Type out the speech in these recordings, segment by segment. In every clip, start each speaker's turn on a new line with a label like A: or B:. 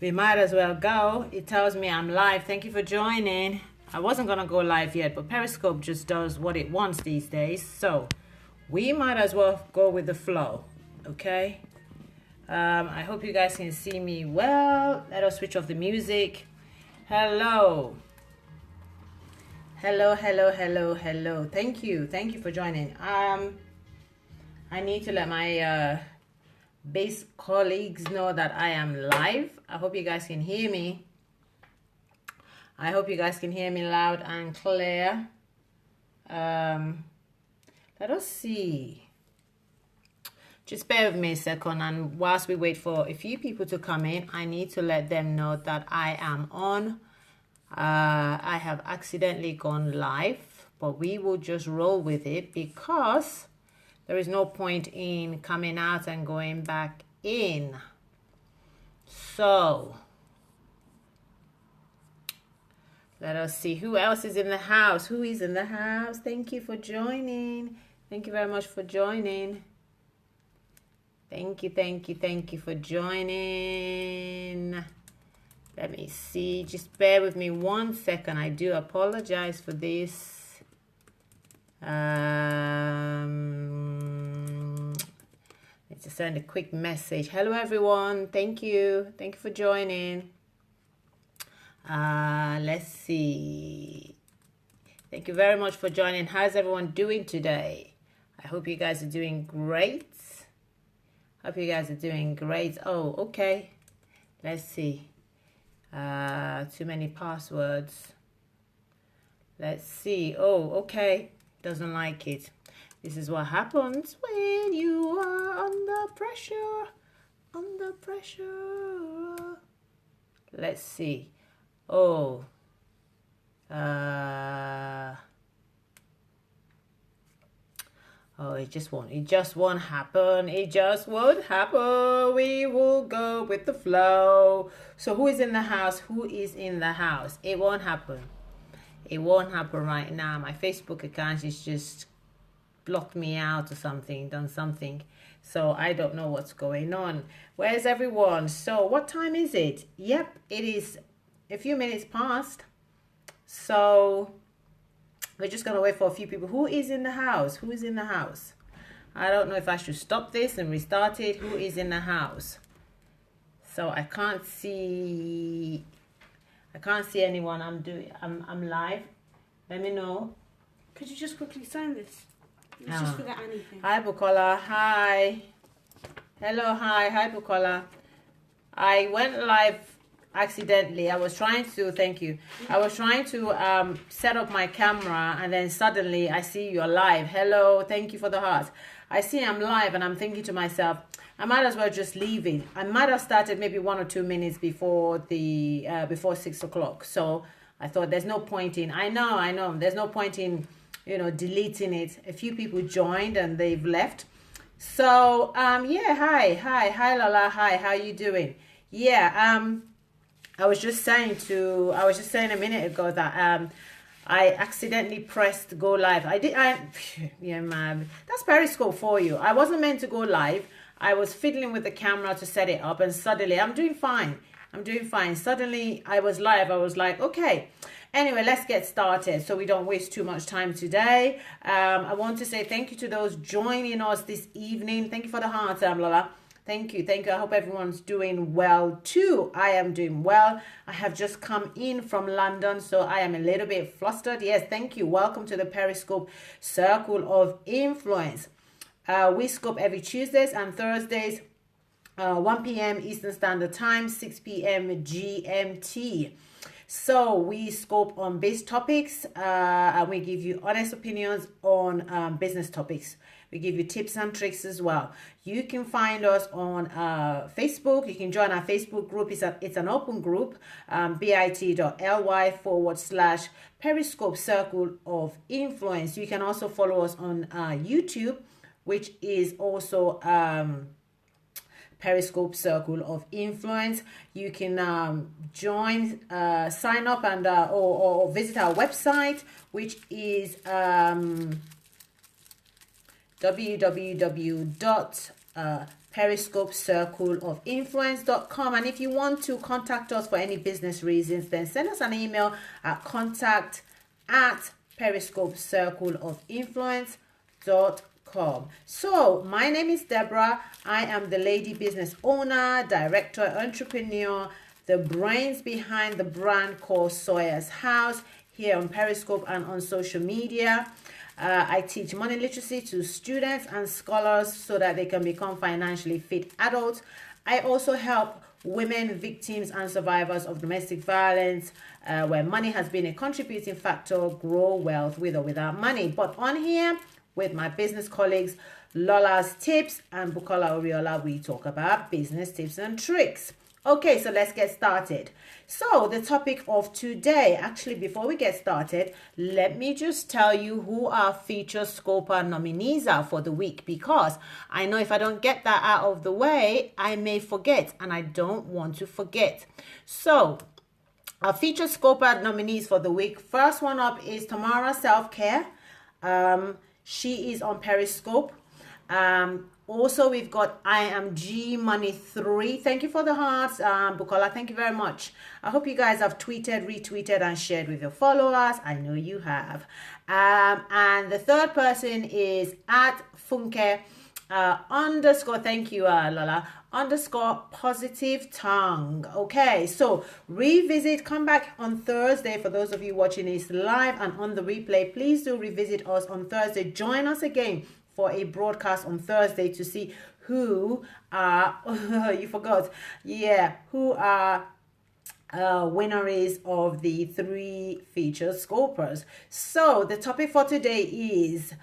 A: We might as well go. It tells me I'm live. Thank you for joining. I wasn't going to go live yet, but Periscope just does what it wants these days. So we might as well go with the flow. Okay. I hope you guys can see me well. Let us switch off the music. Hello. Hello, hello, hello, hello. Thank you. Thank you for joining. I need to let my base colleagues know that I am live. I hope you guys can hear me. I hope you guys can hear me loud and clear. Let us see. Just bear with me a second, and whilst we wait for a few people to come in, I need to let them know that I am on. I have accidentally gone live, but we will just roll with it because there is no point in coming out and going back in. So let us see who else is in the house. Who is in the house? Thank you for joining. Thank you very much for joining. Thank you, thank you, thank you for joining. Let me see. Just bear with me 1 second. I do apologize for this. Let's just send a quick message. Hello, everyone. Thank you. Thank you for joining. Let's see. Thank you very much for joining. How's everyone doing today? I hope you guys are doing great. Hope you guys are doing great. Oh, okay. Let's see. Too many passwords. Let's see. Oh, okay. Doesn't like it. This is what happens when you are under pressure. Under pressure. Let's see. Oh. Oh, it just won't happen. It just won't happen. We will go with the flow. So who is in the house? Who is in the house? It won't happen. It won't happen right now. My Facebook account is just blocked me out or something, done something. So I don't know what's going on. Where's everyone? So what time is it? Yep, it is a few minutes past. So we're just going to wait for a few people. Who is in the house? Who is in the house? I don't know if I should stop this and restart it. Who is in the house? So I can't see anyone. I'm live. Let me know.
B: Could you just quickly sign this? Let's just forget anything.
A: Hi, Bukola. Hi. Hello, hi. Hi, Bukola. I went live accidentally. I was trying to, thank you. I was trying to set up my camera, and then suddenly I see you're live. Hello, thank you for the heart. I see I'm live, and I'm thinking to myself, I might as well just leave it. I might have started maybe 1 or 2 minutes before the before 6 o'clock. So I thought there's no point in. I know. There's no point in, deleting it. A few people joined and they've left. So yeah, hi Lola, hi. How you doing? Yeah. I was just saying a minute ago that I accidentally pressed go live. Yeah, man. That's Periscope for you. I wasn't meant to go live. I was fiddling with the camera to set it up, and suddenly I'm doing fine. Suddenly I was live. I was like, okay. Anyway, let's get started so we don't waste too much time today. I want to say thank you to those joining us this evening. Thank you for the heart, Lola. Thank you. I hope everyone's doing well too. I am doing well. I have just come in from London, so I am a little bit flustered. Yes, thank you. Welcome to the Periscope Circle of Influence. We scope every Tuesdays and Thursdays, 1 p.m. Eastern Standard Time, 6 p.m. GMT. So we scope on base topics, and we give you honest opinions on business topics. We give you tips and tricks as well. You can find us on Facebook. You can join our Facebook group. It's an open group, bit.ly/Periscope Circle of Influence. You can also follow us on YouTube, which is also Periscope Circle of Influence. You can join, sign up, and or visit our website, which is www Periscope Circle of Influence.com. And if you want to contact us for any business reasons, then send us an email at contact@Periscope Circle of Influence.com. So my name is Deborah. I am the lady business owner, director, entrepreneur, the brains behind the brand called Sawyerrs House here on Periscope and on social media. I teach money literacy to students and scholars so that they can become financially fit adults. I also help women, victims and survivors of domestic violence, where money has been a contributing factor, grow wealth with or without money. But on here, with my business colleagues, Lola's Tips and Bukola Oriola, we talk about business tips and tricks. Okay, so let's get started. So the topic of today, actually, before we get started, let me just tell you who our feature Scoper nominees are for the week, because I know if I don't get that out of the way, I may forget, and I don't want to forget. So our feature Scoper nominees for the week, first one up is Tamara Self-Care. She is on Periscope. Also, we've got I am G Money 3. Thank you for the hearts, Bukola. Thank you very much. I hope you guys have tweeted, retweeted, and shared with your followers. I know you have. And the third person is at Funke _ thank you, Lola, _ positive tongue. Okay, so revisit, come back on Thursday for those of you watching this live and on the replay. Please do revisit us on Thursday. Join us again for a broadcast on Thursday to see who are you forgot, who are winner is of the 3 featured scopers. So the topic for today is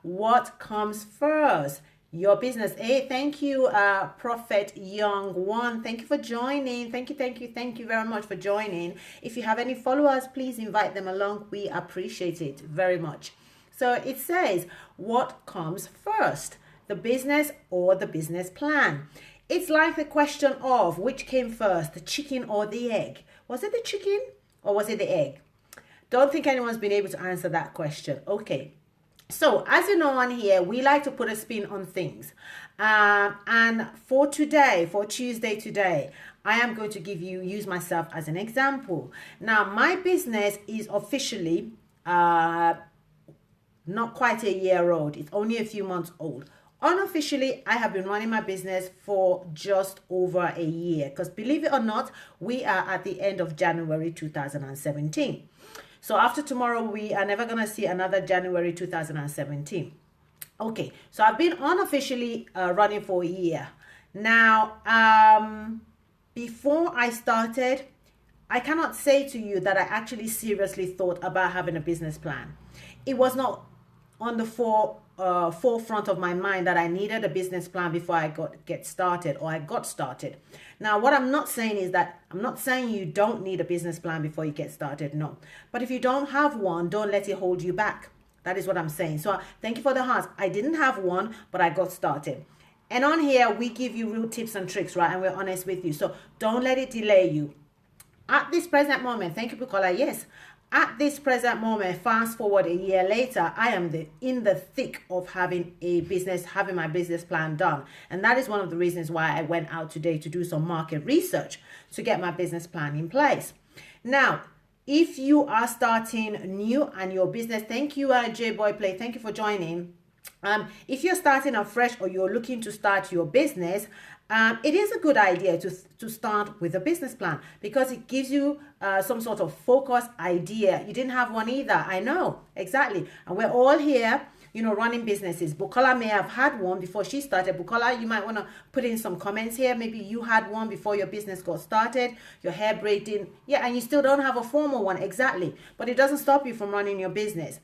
A: what comes first, your business. Hey, thank you, Prophet Young One. Thank you for joining. Thank you very much for joining. If you have any followers, please invite them along. We appreciate it very much. So it says, what comes first, the business or the business plan? It's like the question of which came first, the chicken or the egg. Was it the chicken or was it the egg? Don't think anyone's been able to answer that question. Okay. So as you know, on here, we like to put a spin on things. And for today, for Tuesday today, I am going to use myself as an example. Now, my business is officially not quite a year old. It's only a few months old. Unofficially, I have been running my business for just over a year, because believe it or not, we are at the end of January 2017. So after tomorrow, we are never going to see another January 2017. Okay, so I've been unofficially running for a year. Now, before I started, I cannot say to you that I actually seriously thought about having a business plan. It was not on the forefront of my mind that I needed a business plan before I got started. Now, what I'm not saying is that I'm not saying you don't need a business plan before you get started. No, but if you don't have one, don't let it hold you back. That is what I'm saying. So thank you for the hearts. I didn't have one, but I got started. And on here, we give you real tips and tricks, right? And we're honest with you. So don't let it delay you. At this present moment, thank you, Bukola. Yes. At this present moment, fast forward a year later, I am in the thick of having my business plan done. And that is one of the reasons why I went out today to do some market research to get my business plan in place. Now, if you are starting new and your business, thank you, J-Boy Play, thank you for joining. If you're starting afresh or you're looking to start your business, it is a good idea to start with a business plan, because it gives you some sort of focus idea. You didn't have one either. I know, exactly. And we're all here, running businesses. Bukola may have had one before she started. Bukola, you might want to put in some comments here. Maybe you had one before your business got started, your hair braiding. Yeah, and you still don't have a formal one. Exactly. But it doesn't stop you from running your business.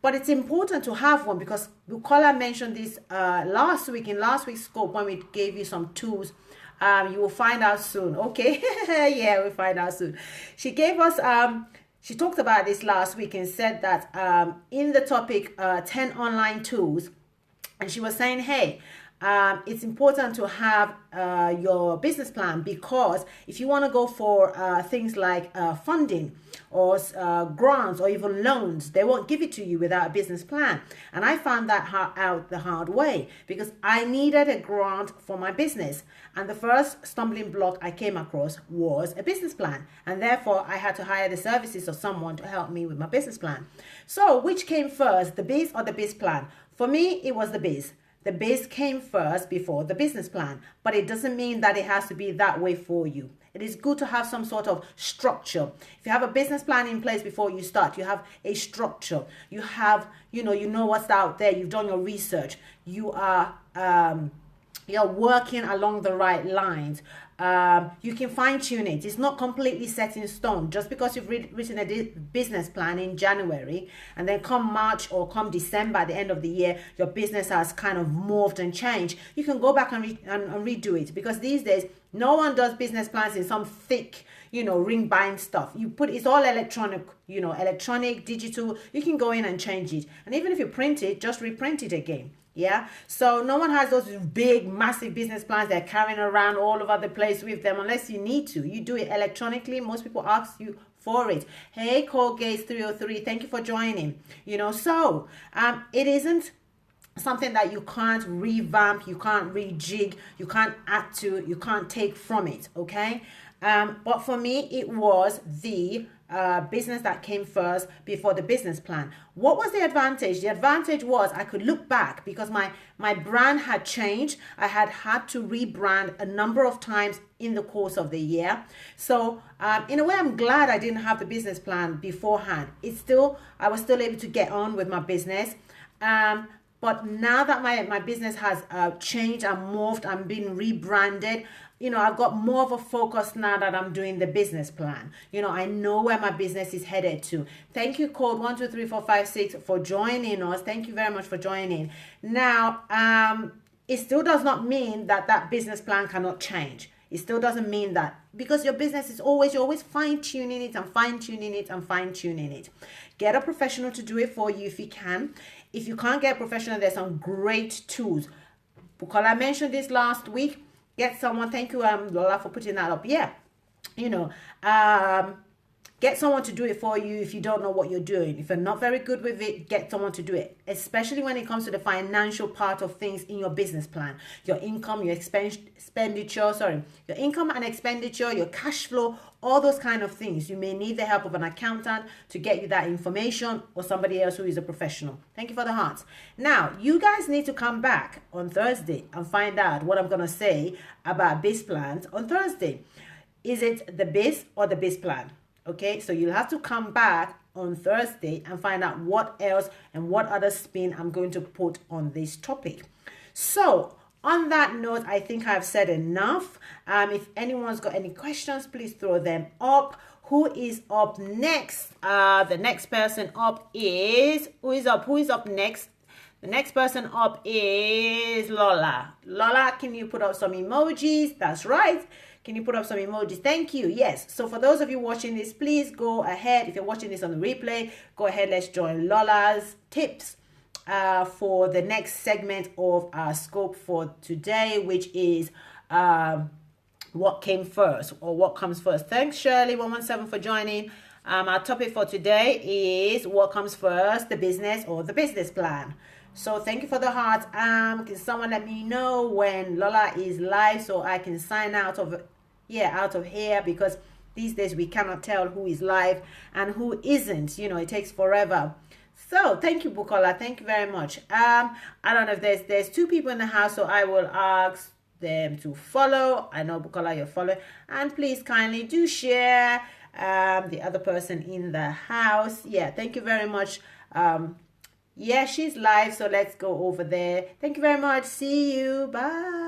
A: But it's important to have one, because Bukola mentioned this last week, in last week's scope, when we gave you some tools. You will find out soon. Okay. Yeah, we'll find out soon. She gave us, she talked about this last week and said that in the topic, 10 online tools. And she was saying, hey, it's important to have your business plan, because if you want to go for things like funding or grants or even loans, they won't give it to you without a business plan. And I found that out the hard way, because I needed a grant for my business, and the first stumbling block I came across was a business plan, and therefore I had to hire the services of someone to help me with my business plan. So which came first, the biz or the biz plan? For me, it was the biz. The biz came first before the business plan, but it doesn't mean that it has to be that way for you. It is good to have some sort of structure. If you have a business plan in place before you start, you have a structure. You have, you know what's out there. You've done your research. You are you're working along the right lines. You can fine tune it. It's not completely set in stone. Just because you've written a business plan in January, and then come March or come December at the end of the year, your business has kind of morphed and changed. You can go back and redo it, because these days no one does business plans in some thick, ring bind stuff. It's all electronic, electronic, digital. You can go in and change it. And even if you print it, just reprint it again. Yeah, so no one has those big, massive business plans they're carrying around all over the place with them, unless you need to. You do it electronically. Most people ask you for it. Hey, Colgate 303, thank you for joining. So it isn't something that you can't revamp, you can't rejig, you can't add to, you can't take from it. Okay, but for me, it was the business that came first before the business plan. What was the advantage? The advantage was I could look back, because my brand had changed. I had to rebrand a number of times in the course of the year. So in a way, I'm glad I didn't have the business plan beforehand. I was still able to get on with my business. But now that my business has changed and morphed and been rebranded, I've got more of a focus now that I'm doing the business plan. I know where my business is headed to. Thank you, code 123456, for joining us. Thank you very much for joining. Now, it still does not mean that business plan cannot change. It still doesn't mean that, because your business is you're always fine-tuning it and fine-tuning it and fine-tuning it. Get a professional to do it for you if you can. If you can't get a professional, there's some great tools. Bukola mentioned this last week. Get someone. Thank you, Lola, for putting that up. Yeah, get someone to do it for you if you don't know what you're doing. If you're not very good with it, get someone to do it, especially when it comes to the financial part of things in your business plan. Your income, your your income and expenditure, your cash flow, all those kind of things. You may need the help of an accountant to get you that information, or somebody else who is a professional. Thank you for the hearts. Now, you guys need to come back on Thursday and find out what I'm going to say about biz plans on Thursday. Is it the biz or the biz plan? Okay, so you'll have to come back on Thursday and find out what else and what other spin I'm going to put on this topic. So on that note, I think I've said enough. If anyone's got any questions, please throw them up. Who is up next? The next person up is, who is up next? The next person up is Lola. Lola, can you put up some emojis? That's right. Can you put up some emojis? Thank you. Yes. So for those of you watching this, please go ahead. If you're watching this on the replay, go ahead. Let's join Lola's tips for the next segment of our scope for today, which is what came first, or what comes first. Thanks, Shirley117, for joining. Our topic for today is what comes first, the business or the business plan. So thank you for the heart. Can someone let me know when Lola is live so I can sign out of here, because these days we cannot tell who is live and who isn't. It takes forever. So thank you, Bukola. Thank you very much. I don't know if there's two people in the house, so I will ask them to follow. I know, Bukola, you're following, and please kindly do share the other person in the house. Yeah, thank you very much. Yeah, she's live, so let's go over there. Thank you very much. See you. Bye.